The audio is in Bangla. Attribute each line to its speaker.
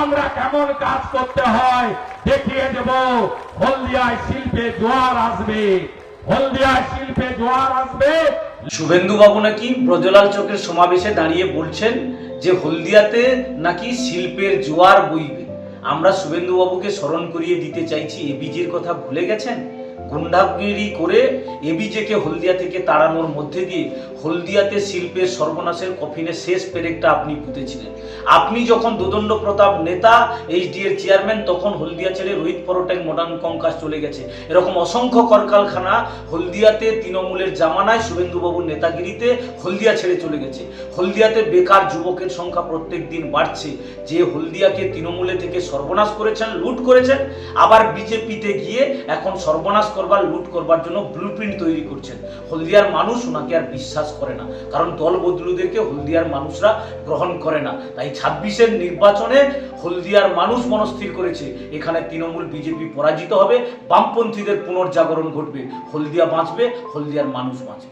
Speaker 1: আমরা কেমন কাজ করতে হয় দেখিয়ে দেব। হলদিয়ায় শিল্পে জোয়ার আসবে, হলদিয়ায় শিল্পে জোয়ার আসবে।
Speaker 2: শুভেন্দু বাবু নাকি ব্রজলাল চকের সমাবেশে দাঁড়িয়ে বলছেন যে হলদিয়াতে নাকি শিল্পের জোয়ার বইবে। আমরা শুভেন্দু বাবুকে স্মরণ করিয়ে দিতে চাইছি, এবিজির কথা ভুলে গেছেন? গুন্ডাগিরি করে এবিজেকে হলদিয়া থেকে তাড়ানোর মধ্যে দিয়ে হলদিয়াতে শিল্পের সর্বনাশের কফিনে শেষ পেরেকটা আপনি পুঁতেছিলেন। আপনি যখন দোদণ্ড প্রতাপ নেতা, এইচডি এর চেয়ারম্যান, তখন হলদিয়া ছেড়ে রোহিত পরটেক মডার্ন কঙ্কাস চলে গেছে। এরকম অসংখ্য কলকারখানা হলদিয়াতে তৃণমূলের জামানায় শুভেন্দুবাবুর নেতাগিরিতে হলদিয়া ছেড়ে চলে গেছে। হলদিয়াতে বেকার যুবকের সংখ্যা প্রত্যেক দিন বাড়ছে। যে হলদিয়াকে তৃণমূলে থেকে সর্বনাশ করেছেন, লুট করেছেন, আবার বিজেপিতে গিয়ে এখন সর্বনাশ করবার, লুট করবার জন্য ব্লুপ্রিন্ট তৈরি করছেন। হলদিয়ার মানুষ ওনাকে আর বিশ্বাস করে না, কারণ দল বদলুদেরকে হলদিয়ার মানুষরা গ্রহণ করে না। তাই 26-এর নির্বাচনে হলদিয়ার মানুষ মনস্থির করেছে এখানে তৃণমূল বিজেপি পরাজিত হবে, বামপন্থীদের পুনর্জাগরণ ঘটবে, হলদিয়া বাঁচবে, হলদিয়ার মানুষ বাঁচবে।